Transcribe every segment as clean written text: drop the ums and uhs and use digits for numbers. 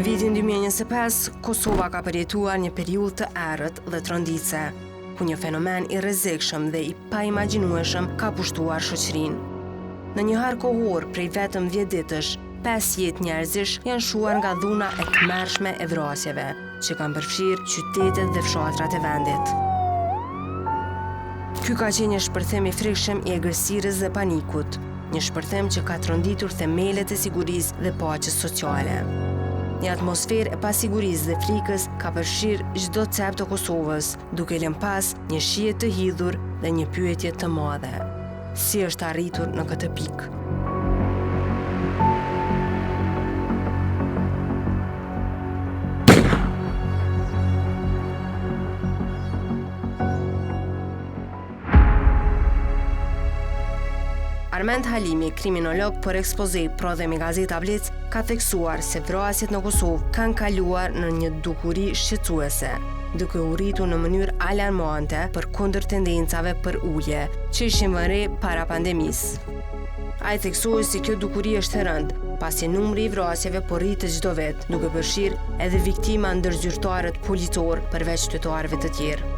vitin 2025, Kosova ka përjetuar një periudhë të errët dhe tronditse, ku një fenomen i rrezikshëm dhe i paimagjinueshëm ka pushtuar shoqërinë. Në një harë kohor prej vetëm 10 ditësh, 5 jetë njerëzish janë shuar nga dhuna e tmerrshme e vrasjeve, që kanë përfshirë qytetet dhe fshatrat e vendit. Ky ka qenë një shpërthim i frikshëm i egërsirës dhe panikut, një shpërthim që ka tronditur themelet e sigurisë dhe paqes sociale. Një atmosferë e pasigurisë dhe frikës ka përfshirë çdo cep të Kosovës, duke lënë pas një shije të hidhur dhe një pyetje të madhe: si është arritur në këtë pikë? Armend Halimi, kriminolog për ekspoze prodhem i Gazeta Blic, ka theksuar se vrasjet në Kosovë kanë kaluar në një dukuri shqetësuese, duke u rritur në mënyrë alarmante përkundër tendencave për ulje që ishin vënë re para pandemisë. Ai theksoi se kjo dukuri është e rëndë, pasi numri i vrasjeve po rritet çdo vit, duke përfshirë edhe viktima ndër zyrtarët policor përveç qytetarëve të tjerë.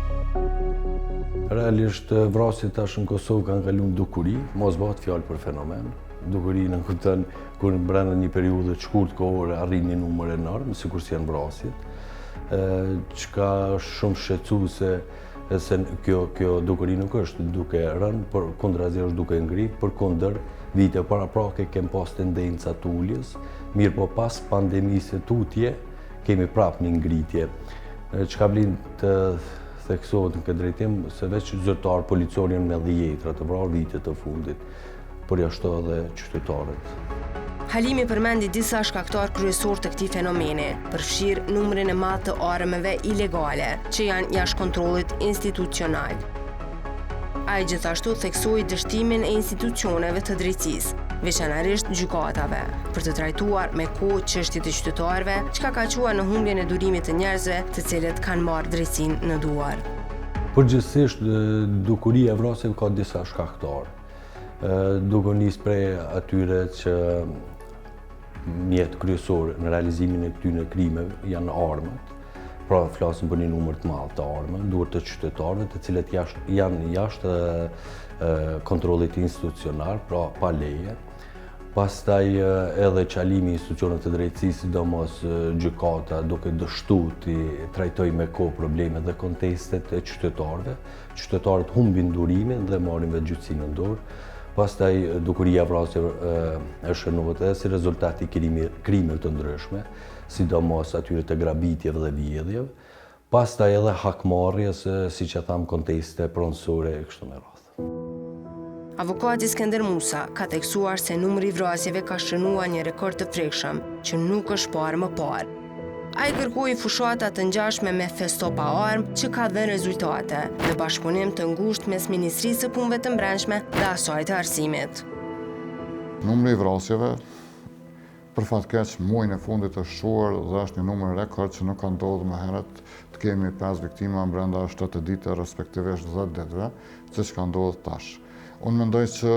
Realisht vrasjet tash në Kosovë kanë kaluar në dukuri, mos bëhet fjalë për fenomen. Dukurinë në kupton kur brenda një periudhe të shkurtë kohore arrin një numër enorm, sikur si janë vrasjet. Çka shumë shqetësuese se kjo dukuri nuk është duke rënë, por kundrazi është duke ngritur, përkundër vite paraprake kem pas tendenca të uljes, mirë po pas pandemisë tutje kemi prapë një ngritje. Çka vlen të theksohet në këtë drejtim se veç zyrtar policor janë me dhjetra të vrarë vitet të fundit, por jashtë edhe qytetarët. Halimi përmendi disa shkaktar kryesor të këtij fenomeni, përfshirë numrin e madh të armëve ilegale që janë jashtë kontrollit institucional. Ai gjithashtu theksoi dështimin e institucioneve të drejtësisë, veçanërisht gjykatave, për të trajtuar me kohë çështjet e qytetarëve, çka ka çuar në humbjen e durimit të njerëzve, të cilët kanë marrë drejtsinë në duar. Përgjithsisht, dukuria e vrasjeve ka disa shkaktarë. Duke nisë prej atyre që mjet kryesor në realizimin e këtyre krimeve janë armët. Pra flasim për një numër të madh të armëve, duhet të qytetarëve, të cilët janë jashtë kontrollit institucional, pra pa leje. Pastaj edhe çalimi i institucioneve të drejtësisë, sidomos gjykata, duke dështuar të trajtojë me kohë problemet dhe kontestet e qytetarëve. Qytetarët humbin durimin dhe marrin vetë gjyqësinë në dorë. Pastaj dukuria e vrasjeve është shënuar edhe si rezultat i krimeve të ndryshme, sidomos atyre të grabitjeve dhe vjedhjeve. Pastaj edhe hakmarrjes, siç e tham, konteste pronësore e kështu me radhë. Avokati Skender Musa ka theksuar se numri i vrasjeve ka shënuar një rekord të frikshëm që nuk është parë më parë. Ai kërkoi fushata të ngjashme me festo pa armë që ka dhënë rezultate dhe bashkëpunim të ngushtë mes Ministrisë së Punëve të Brendshme dhe asaj të Arsimit. Numri i vrasjeve për fatkeq muajin e fundit është shuar dhe është një numër rekord që nuk ka ndodhur më herët të kemi 5 viktima brenda 7 ditë respektivisht 10 ditëve, siç ka ndodhur tash. Unë mendoj që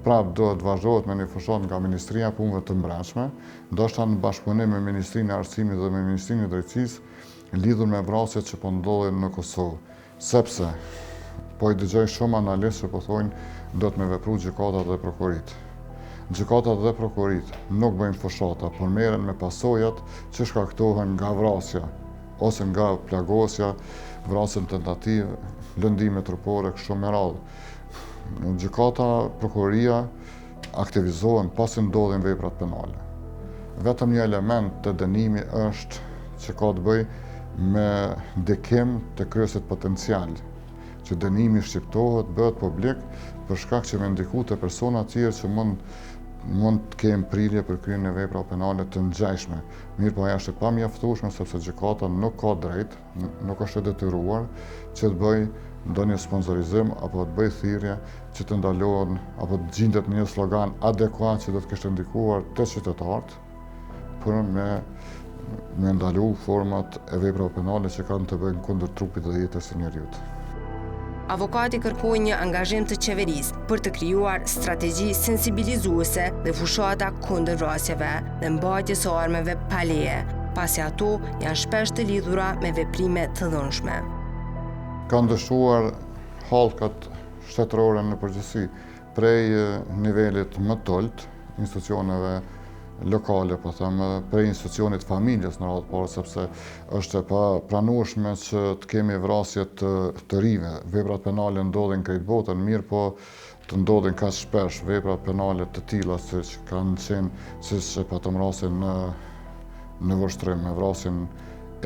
prapë do të vazhdohet me një fushatë nga Ministria e Punëve të Brendshme, ndoshta në bashkëpunim me Ministrinë e Arsimit dhe me Ministrinë e Drejtësisë lidhur me vrasjet që po ndodhin në Kosovë, sepse po i dëgjoj shumë analistë që po thonë do të me vepru gjykatat dhe prokurit. Gjykatat dhe prokurit nuk bëjnë fushata, por merren me pasojat që shkaktohen nga vrasja ose nga plagosja, vrasje tentative, lëndime trupore kështu me radhë. Gjykata, prokuria aktivizohen pasi ndodhin veprat penale. Vetëm një element të dënimi është që ka të bëjë me ndikim të kryesit potencial, që dënimi shqiptohet, bëhet publik për shkak që me ndiku të persona tjerë që mund të kenë prirje për kryen e vepra penale të ngjashme. Mirë po ajo është e pamjaftueshme sepse gjykata nuk ka drejt, nuk është e detyruar që të bëjë ndonjë sponsorizim apo të bëjë thirrje që të ndalohen apo të gjendet një slogan adekuat që do të kishte ndikuar të qytetarët për me ndalu format e veprave penale që kanë të bëjnë kundër trupit dhe jetës së njeriut. Avokati kërkoi një angazhim të qeverisë për të krijuar strategji sensibilizuese dhe fushata kundër vrasjeve dhe mbajtjes së armëve pa leje, pasi ato janë shpesh të lidhura me veprime të dhunshme. Ka ndryshuar hallkat shtetërore në përgjithësi prej nivelit më të lartë, institucioneve lokale, po them, prej institucionit familjes në radhë parë, sepse është e pranueshme që të kemi vrasje të rive. Veprat penale ndodhin krejt botën, mirë po të ndodhin kaq shpesh vepra penale të tilla siç kanë qenë, siç e patëm rastin në vështrim me vrasjen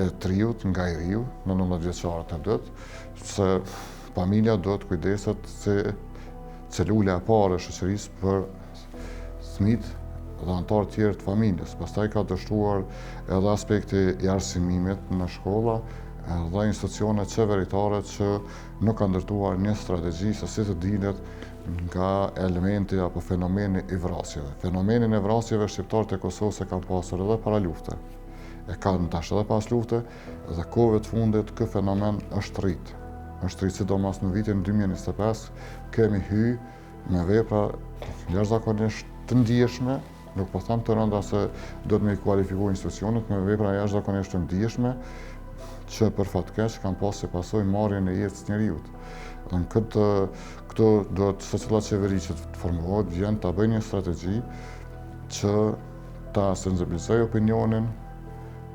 e triut nga i riu në 19 vjeçarët e dytë, se familja do të kujdeset se celula e parë e shoqërisë për fëmijët dhe anëtarë tjerë të familjes. Pastaj ka dështuar edhe aspekti i arsimimit në shkolla dhe institucione qeveritare që nuk kanë ndërtuar një strategji se si të dilet nga elementi apo fenomeni i vrasjeve. Fenomenin e vrasjeve shqiptarët e Kosovës e kanë pasur edhe para lufte. E kanë tash edhe pas lufte dhe kohëve të fundit ky fenomen është rrit. Është rrit sidomos në vitin 2025 kemi hyrë me vepra jashtëzakonisht të ndjeshme, nuk po them të rënda se do të me kualifiku institucionet me vepra jashtëzakonisht të ndjeshme që për fatkeq kanë pasur si pasojë marrjen e jetës njeriut. Dhe në këto do të secila qeveri që të formohet vjen ta bëjë një strategji që ta sensibilizojë opinionin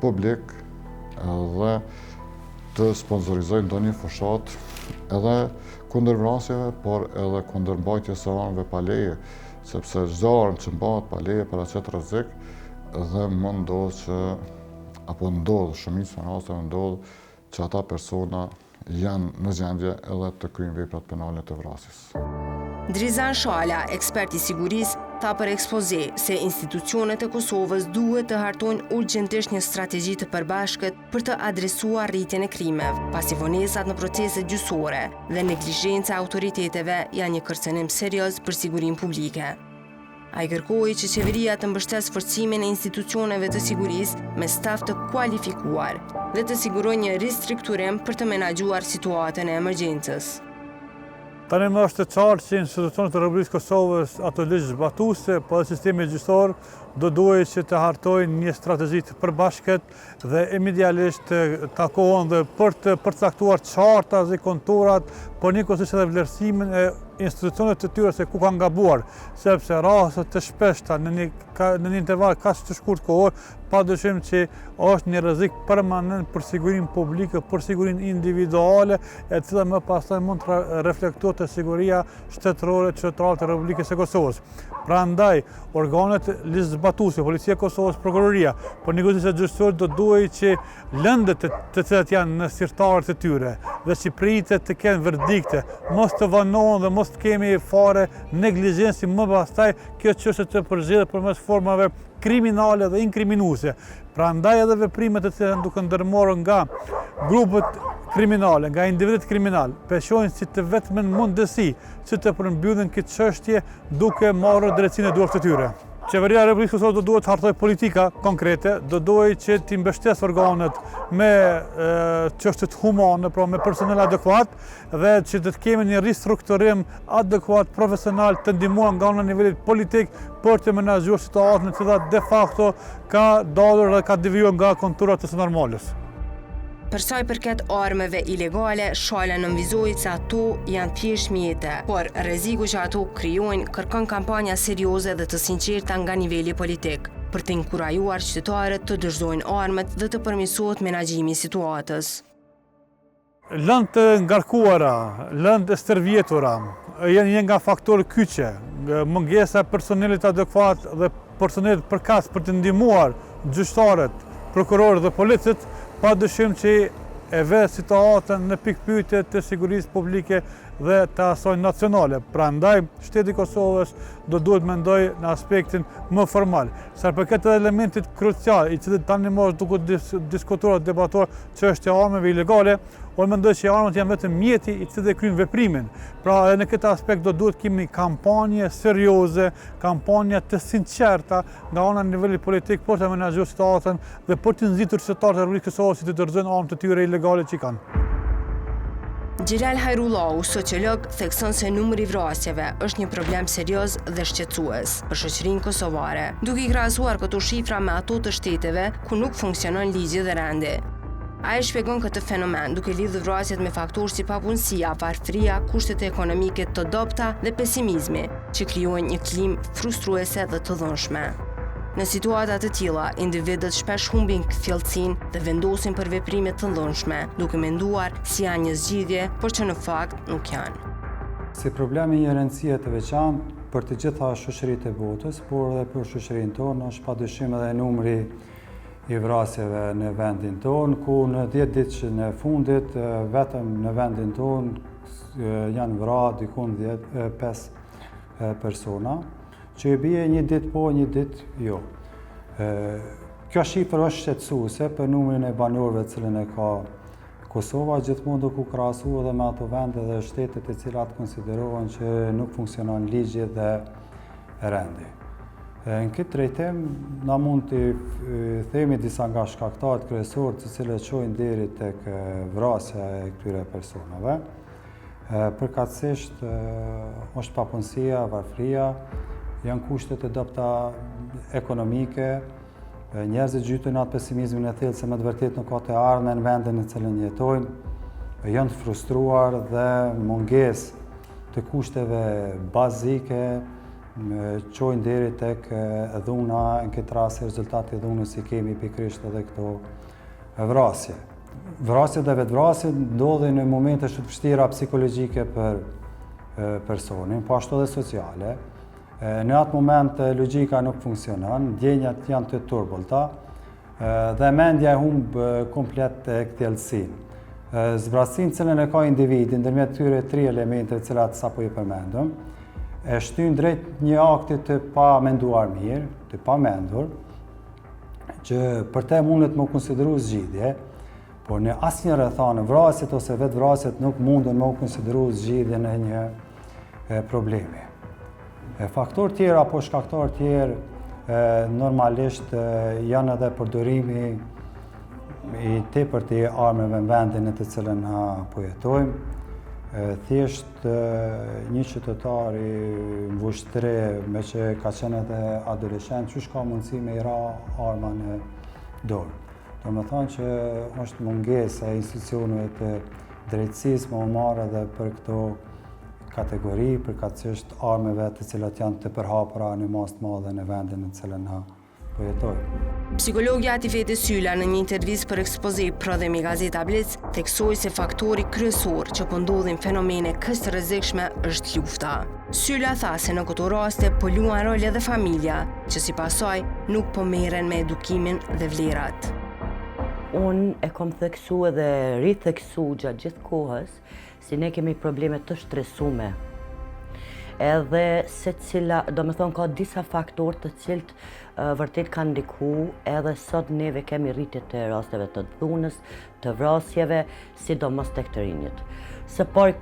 publik dhe të sponsorizojë ndonjë fushat edhe kundër vrasjeve, por edhe kundër mbajtjes së armëve pa leje, sepse çdo armë që mbahet pa leje paraqet rrezik dhe mund ndodh që apo ndodh shumica në raste ndodh që ata persona janë në gjendje edhe të kryejnë veprat penale të vrasjes. Drizan Shala, ekspert i sigurisë, tha për ekspoze se institucionet e Kosovës duhet të hartojnë urgjentisht një strategji të përbashkët për të adresuar rritjen e krimeve, pasi vonesat në proceset gjyqësore dhe neglizhenca e autoriteteve janë një kërcënim serioz për sigurinë publike. Ai kërkoi që qeveria të mbështesë forcimin e institucioneve të sigurisë me staf të kualifikuar dhe të sigurojë një ristrukturim për të menaxhuar situatën e emergjencës. Tani më është të qartë që institucionet e Republikës Kosovës, ato ligjë zbatuese, po dhe sistemi gjyqësor do duhet që të hartojnë një strategji të përbashkët dhe imedialisht të takohen dhe për të përcaktuar qartat dhe konturat, por njëkohësisht edhe vlerësimin e institucionet të tyre se ku kanë gabuar, sepse raste të shpeshta në një interval kaq të shkurt kohor, padyshim që është një rrezik permanent për sigurinë publike, për sigurinë individuale, e cila më pastaj mund të reflektohet te siguria shtetërore qytetare të Republikës së Kosovës. Prandaj, organet ligjzbatuese, Policia e Kosovës, Prokuroria, por njëkohësisht gjyqësorët do duhet që lëndët të cilat janë në sirtarët e tyre dhe që pritet të kenë verdikte, mos të vanohen dhe mos të kemi fare neglizhenci më pastaj kjo çështje të përzgjedhet përmes formave kriminale dhe inkriminuese. Prandaj edhe veprimet të cilat duke ndërmarrë nga grupet kriminale, nga individët kriminal, peshojnë si të vetmen mundësi që të përmbyllin këtë çështje duke marrë drejtsinë e duhur të tyre. Qeveria e Republikës Kosovës do duhet të hartojë politika konkrete, do duhet që të mbështesë organet me çështjet humane, pra me personel adekuat dhe që të kemi një ristrukturim adekuat profesional të ndihmuar nga ana nivelit politik për të menaxhuar situatën e cila de facto ka dalur dhe ka devijuar nga konturat e së normalës. Për sa i përket armëve ilegale, Shala nënvizoi se ato janë thjesht mjete, por rreziku që ato krijojnë kërkon kampanja serioze dhe të sinqerta nga niveli politik, për të inkurajuar qytetarët të dorëzojnë armët dhe të përmirësohet menaxhimi i situatës. Lëndë të ngarkuara, lëndë e stërvjetura, janë një nga faktorë kyçe, mungesa e personelit adekuat dhe personelit përkas për të ndihmuar gjyqtarët, prokurorët dhe policët, padyshim që e vetë situatën në pikpyetje të sigurisë publike dhe të asaj nacionale. Prandaj, shteti i Kosovës do duhet mendoj në aspektin më formal. Sa përket elementit krucial, i cili tani më është duke diskutuar, debatuar çështja e armëve ilegale, unë mendoj që armët janë vetëm mjeti i cili kryen veprimin. Pra, edhe në këtë aspekt do duhet kemi kampanje serioze, kampanje të sinqerta nga ana nivelit politik për të menaxhuar situatën dhe për të nxitur qytetarët e Republikës Kosovës të dorëzojnë armët e tyre ilegale që kanë. Gjelal Hajrullahu, sociolog, thekson se numri i vrasjeve është një problem serioz dhe shqetësues për shoqërinë kosovare, duke i krahasuar këto shifra me ato të shteteve ku nuk funksionon ligji dhe rendi. Ai shpjegon këtë fenomen duke lidhur vrasjet me faktorë si papunësia, varfëria, kushtet ekonomike të dobta dhe pesimizmi, që krijojnë një klimë frustruese dhe të dhunshme. Në situata të tilla, individët shpesh humbin fjellësinë dhe vendosin për veprime të dhunshme, duke menduar si janë një zgjidhje, por që në fakt nuk janë. Si problemi një rëndësie të veçantë për të gjitha shoqëritë e botës, por edhe për shoqërinë tonë, është padyshim edhe numri i vrasjeve në vendin tonë, ku në 10 ditë në fundit, vetëm në vendin tonë janë vrarë dikun 5 persona, që i bie një ditë po, një ditë jo. Kjo shifër është shqetësuese për numrin e banorëve cilën e ka Kosova, gjithmonë duke u krahasuar edhe me ato vende dhe shtetet e cilat konsiderohen që nuk funksionon ligji dhe rendi. Në këtë drejtim, na mund të themi disa nga shkaktarët kryesorë të cilët çojnë deri tek vrasja e këtyre personave. Përkatësisht është papunësia, varfëria, janë kushtet e dobta ekonomike, njerëzit gjytojnë atë pesimizmin e thellë se me të vërtetë nuk ka të ardhmen në vendin në cilën jetojnë, janë të frustruar dhe mungesë të kushteve bazike çojnë deri tek dhuna, në këtë rast rezultati i dhunës i kemi pikërisht edhe këto vrasje. Vrasjet dhe vetvrasjet ndodhin në momente shumë të vështira psikologjike për personin, po ashtu edhe sociale. Në atë moment logjika nuk funksionon, ndjenjat janë të turbullta dhe mendja e humb komplet kthjellësinë. Zbrasin cilën e ka individi ndërmjet këtyre 3 elementeve të cilat sapo i përmendëm, e shtyn drejt një akti të pa menduar mirë, të pa mendur, që për te mundet më konsideru zgjidhje, por në asnjë rrethane vrasjet ose vetvrasjet nuk mundën më konsideru zgjidhje në një problemi. Faktorë tjerë apo shkaktarë tjerë normalisht janë edhe përdorimi i tepërt të armëve në vendin në të cilën na po jetojmë. Thjesht një qytetar i mvushtre me që ka qenë edhe adoleshent, qysh ka mundësi me i ra arma në dorë. Do me thonë që është mungesë e institucioneve të drejtësisë më marrë edhe për këto kategori, përkatësisht armëve të cilat janë të përhapura në masë të madhe në vendin në cilën na po jetojmë. Psikologja Atifete Sylla në një intervistë për ekspoze prodhemi Gazeta Blic theksoi se faktori kryesor që po ndodhin fenomene kaq të rrezikshme është lufta. Sylla tha se në këto raste po luan rol edhe familja, që sipas saj nuk po merren me edukimin dhe vlerat. Unë e kom theksu edhe ritheksu gjatë gjithë kohës si ne kemi probleme të shtresume. Edhe se cila, do me thonë, ka disa faktorë të cilët vërtet kanë ndiku, edhe sot neve kemi rritje të rasteve të dhunës, të vrasjeve, sidomos tek të rinjët. Së pari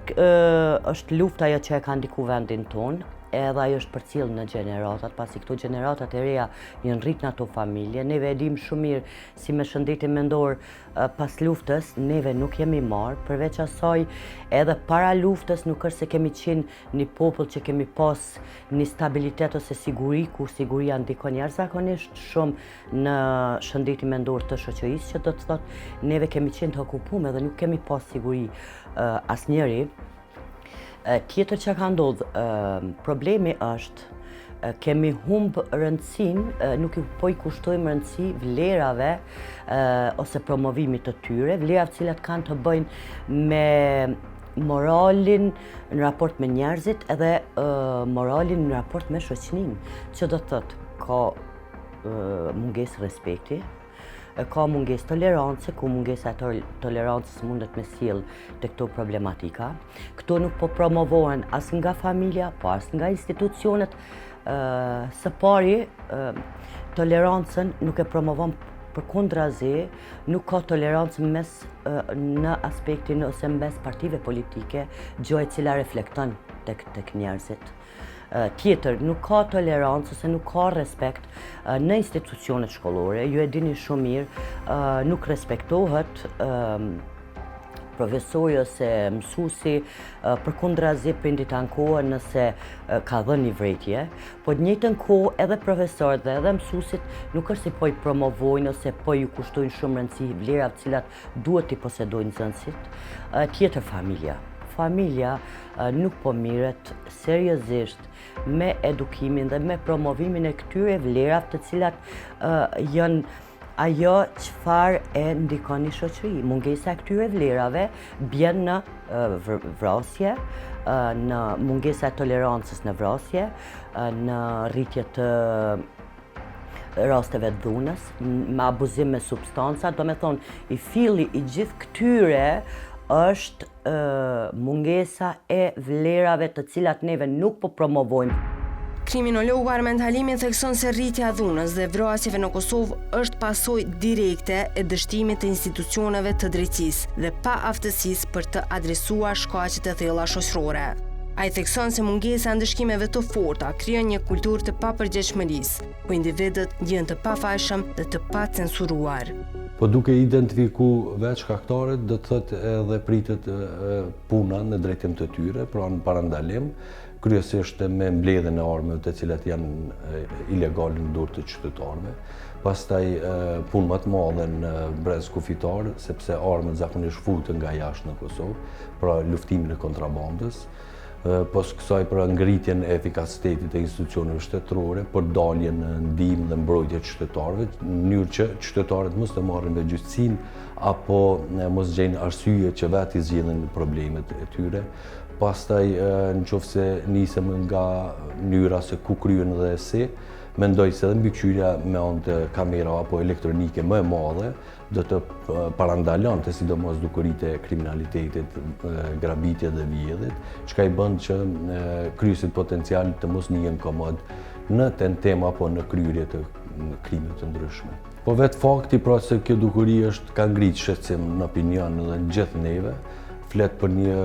është lufta ajo që e ka ndiku vendin tonë, edhe ajo është përcjell në gjeneratat, pasi këto gjeneratat e reja janë rrit në ato familje. Neve e dim shumë mirë si me shëndetin mendor pas luftës, neve nuk jemi marrë, përveç asaj edhe para luftës nuk është se kemi qenë një popull që kemi pas një stabilitet ose siguri, ku siguria ndikon jashtëzakonisht shumë në shëndetin mendor të shoqërisë, që do të thotë neve kemi qenë të okupuar dhe nuk kemi pas siguri asnjëri. Tjetër që ka ndodhë, problemi është kemi humbë rëndësinë, nuk po i kushtojmë rëndësi vlerave ose promovimit të tyre, vlerat cilat kanë të bëjnë me moralin në raport me njerëzit edhe moralin në raport me shoqërinë, që do të thotë ka mungesë respekti, ka mungesë tolerancë, ku mungesa e tolerancës mundet me sjell të këto problematika. Këto nuk po promovohen as nga familja, po as nga institucionet. Së pari, tolerancën nuk e promovon përkundrazi, nuk ka tolerancë mes në aspektin ose mes partive politike, gjë e cila reflekton tek njerëzit. Tjetër, nuk ka tolerancë ose nuk ka respekt në institucionet shkollore. Ju e dini shumë mirë, nuk respektohet profesori ose mësuesi përkundrazi prindit ankohen nëse ka dhënë një vërejtje, po në njëjtën kohë edhe profesorët dhe edhe mësuesit nuk është si po i promovojnë ose po ju kushtojnë shumë rëndësi vlerat cilat duhet i posedojnë nxënësit. Tjetër familja. Familja nuk po mirret seriozisht me edukimin dhe me promovimin e këtyre vlerave të cilat janë ajo çfarë e ndikon një shoqëri. Mungesa e këtyre vlerave bjen në vrasje, në mungesa e tolerancës në vrasje, në rritje të rasteve të dhunës, me abuzim me substanca, do me thonë i filli i gjithë këtyre është mungesa e vlerave të cilat neve nuk po promovojmë. Kriminologu Armend Halimi thekson se rritja e dhunës dhe vrasjeve në Kosovë është pasojë direkte e dështimit të institucioneve të drejtësisë dhe pa aftësisë për të adresuar shkaqet e thella shoqërore. Ai thekson se mungesa e ndëshkimeve të forta krijon një kulturë të papërgjegjshmërisë, ku individët gjehen të pafajshëm dhe të pacensuruar. Po duke identifiku veç shkaktarët, do të thotë edhe pritet puna në drejtim të tyre, pra në parandalim, kryesisht me mbledhjen e armëve të cilat janë ilegale në dorë të qytetarëve. Pastaj punë më të madhe në brez kufitar, sepse armët zakonisht futen nga jashtë në Kosovë, pra luftimin e kontrabandës. Pos kësaj për ngritjen e efikasitetit e institucioneve shtetërore, për daljen në ndihmë dhe mbrojtje të qytetarëve, në mënyrë që qytetarët mos të marrin me gjyqësinë apo mos gjejnë arsye që vetë i zgjidhin problemet e tyre. Pastaj nëse nisem nga mënyra se ku kryen dhe si, mendoj se edhe mbikëqyrja me anë të kamerave apo elektronike më e madhe do të parandalonte sidomos dukuritë e kriminalitetit, grabitjet dhe vjedhjet, çka i bën që kryesit potencial të mos njihen komod në tentem apo në kryerje të krimeve të ndryshme. Po vetë fakti pra se kjo dukuri ka ngritë shqetësim në opinion dhe në gjithë neve, flet për një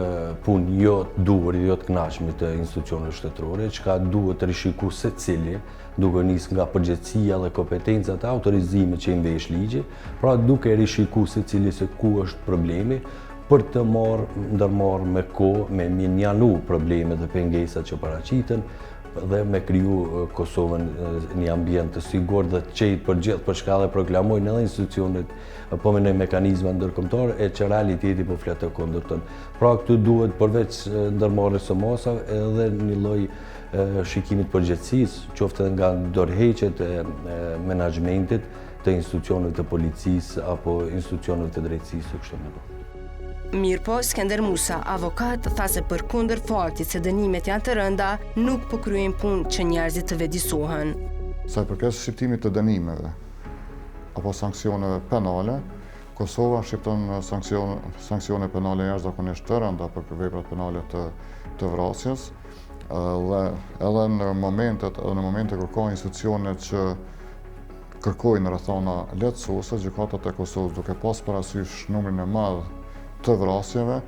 punë jo të duhur, jo të kënaqshme të institucioneve shtetërore, çka duhet të rishiku secili, duke nisë nga përgjegjësia dhe kompetencat e autorizimit që i mvesh ligji, pra duke rishiku secili se ku është problemi, për të ndërmarrë me kohë, me mjanu problemet dhe pengesat që paraqiten, dhe me kriju Kosovën një ambient të sigurt dhe të qetë për gjithë, për shka dhe proklamojnë edhe institucionet po me në mekanizma ndërkombëtar e që realiteti po flet të kundërt tonë. Pra këtu duhet përveç ndërmarrjes së masave edhe një lloj shikimit përgjegjësisë, qoftë edhe nga dorëheqjet e menaxhmentit të institucioneve të policisë apo institucioneve të drejtësisë kështu më radh. Mirë po, Skender Musa, avokat, tha se përkundër faktit se dënimet janë të rënda, nuk po kryejnë punë që njerëzit të vedisohen. Sa i përket shqiptimit të dënimeve apo sanksioneve penale, Kosova shqipton sanksione penale jashtëzakonisht të rënda për veprat penale të vrasjes, dhe edhe në momente kur ka institucione që kërkojnë rrethana lehtësuese, gjykatat e Kosovës duke pas parasysh numrin e madh të vrasjeve,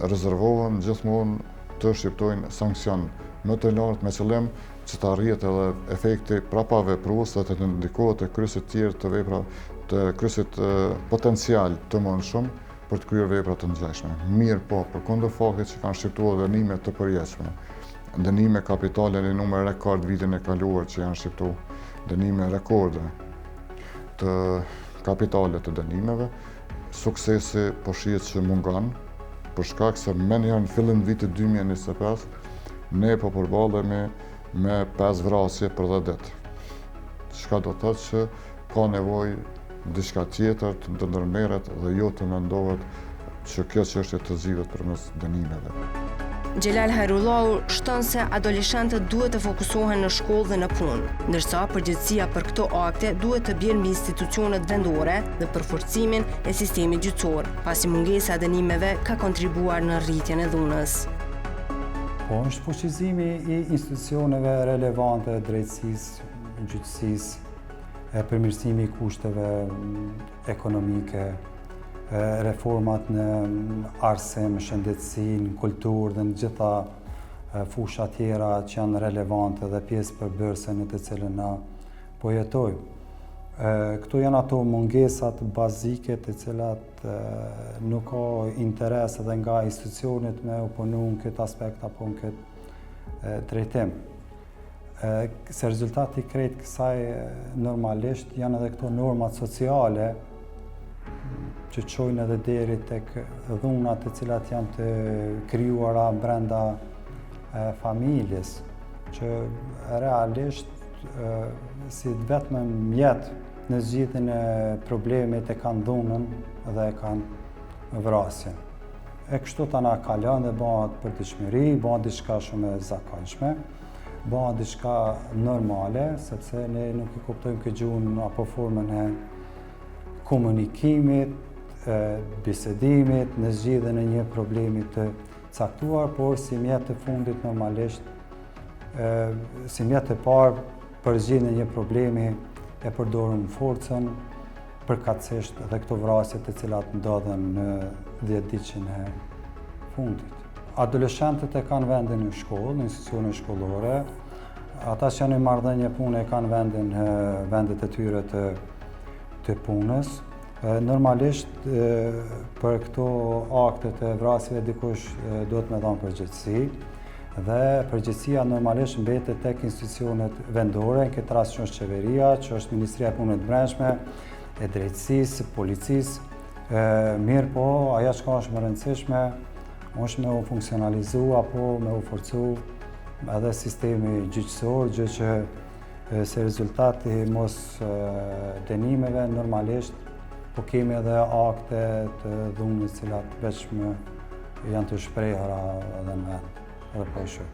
rezervohen gjithmonë të shqiptojnë sankcion më të lartë me qëllim që të arrihet edhe efekti prapaveprues dhe të ndikohet te kryesit tjerë të vepra të kryesit potencial të mundshëm për të kryer vepra të ngjashme. Mirë po, përkundër faktit që kanë shqiptuar dënime të përjetshme, dënime kapitale në numër rekord vitin e kaluar që janë shqiptuar, dënime rekorde të kapitale të dënimeve, suksesi po shihet që mungon, për shkak se menjëherë në fillim të vitit 2025 ne po përballemi me 5 vrasje për 10 ditë. Çka do të thotë që ka nevojë diçka tjetër të ndërmerret dhe jo të mendohet që kjo çështje të zgjidhet përmes dënimeve. Xhelal Hairullahu shton se adoleshentët duhet të fokusohen në shkollë dhe në punë, ndërsa përgjegjësia për këto akte duhet të bjerë mbi institucionet vendore dhe për forcimin e sistemit gjyqësor, pasi mungesa e dënimeve ka kontribuar në rritjen e dhunës. Po, është fuqizimi i institucioneve relevante, drejtësisë, gjyqësisë, përmirësimi i kushteve ekonomike, reformat në arsim, shëndetësi, në kulturë dhe në gjitha fusha tjera që janë relevante dhe pjesë përbërëse në të cilën na po jetojmë. Këto janë ato mungesat bazike të cilat nuk ka interes edhe nga institucionet me u punu në këtë aspekt apo në këtë drejtim. Se rezultati krejt kësaj normalisht janë edhe këto normat sociale që qojnë edhe deri tek dhunat të cilat janë të krijuara brenda familjes, që realisht si vetëm mjet në zgjidhjen e problemit e kanë dhunën dhe e kanë vrasjen. E kështu ta na kalon dhe bëhet për dëshmëri, bëhet diçka shumë e zakonshme, bëhet diçka normale, sepse ne nuk i kuptojmë këtë gjuhën apo formën e komunikimit, bisedimit, në zgjidhjen e një problemi të caktuar, por si mjet të fundit normalisht, si mjet të parë për zgjidhjen e një problemi e përdorim forcën, përkatësisht dhe këto vrasje të cilat ndodhen në 10 ditën e fundit. Adoleshentët e kanë vendin në shkollë, në institucione shkollore, ata që janë në marrëdhënie pune e kanë vendet e tyre të punës. Normalisht për këto akte të vrasjeve dikush duhet me dhënë përgjegjësi dhe përgjegjësia normalisht mbetet tek institucionet vendore, në këtë rast që është qeveria, që është Ministria e Punëve të Brendshme, e drejtësisë, policisë. Mirë po, ajo që është më rëndësishme është me u funksionalizu apo me u forcu edhe sistemi gjyqësor, gjë që se rezultati mos dënimeve normalisht po kemi edhe akte të dhunës cilat veçmë janë të shprehura edhe në vend, edhe po e shoh.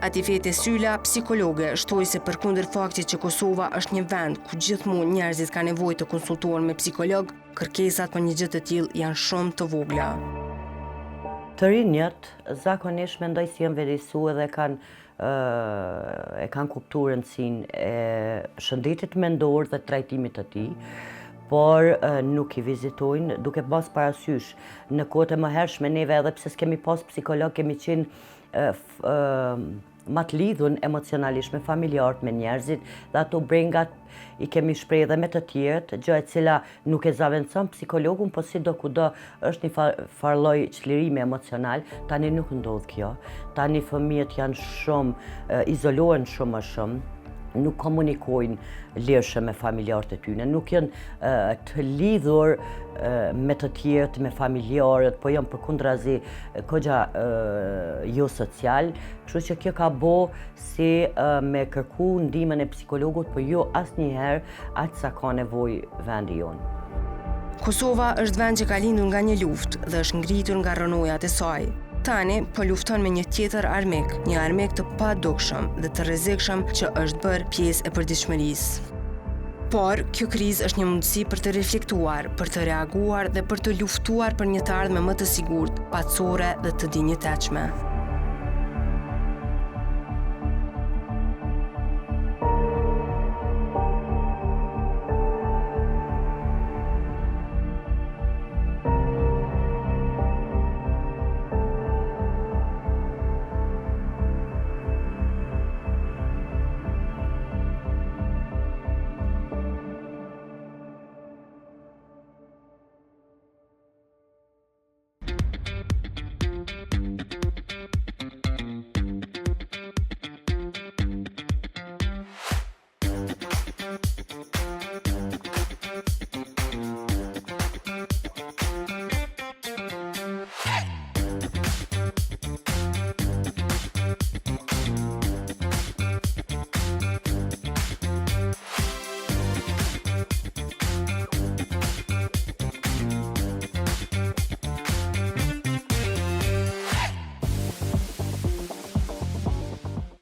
Atifete Syla, psikologe, shtoi se përkundër faktit që Kosova është një vend ku gjithmonë njerëzit kanë nevojë të konsultohen me psikolog, kërkesat për një gjë të tillë janë shumë të vogla. Të rinjët zakonisht mendoj si janë vlerësuar dhe kanë kuptuar rëndësinë e shëndetit mendor dhe trajtimit të tij, por nuk i vizitojnë duke pas parasysh në kohët e mëhershme neve edhe pse s'kemi pas psikolog kemi qenë ma të lidhun emocionalisht me familjarët, me njerëzit dhe ato brengat i kemi shpreh edhe me të tjerët, gjë e cila nuk e zaventson psikologun, po si do kudo është një farloj çlirimi emocional, tani nuk ndodh kjo. Tani fëmijët janë shumë, izolohen shumë më shumë, nuk komunikojnë lirshëm me familjarët e tyre, nuk janë të lidhur me të tjerët, me familjarët, po janë përkundrazi kogja jo social, kështu që kjo ka bo si me kërku ndihmën e psikologut, po jo asnjëherë aq sa ka nevojë vendi jonë. Kosova është vend që ka lindur nga një luftë dhe është ngritur nga rënojat e saj. Tani po lufton me një tjetër armik, një armik të padukshëm dhe të rrezikshëm që është bërë pjesë e përditshmërisë. Por, kjo krizë është një mundësi për të reflektuar, për të reaguar dhe për të luftuar për një të ardhme më të sigurt, paqësore dhe të dinjitetshme.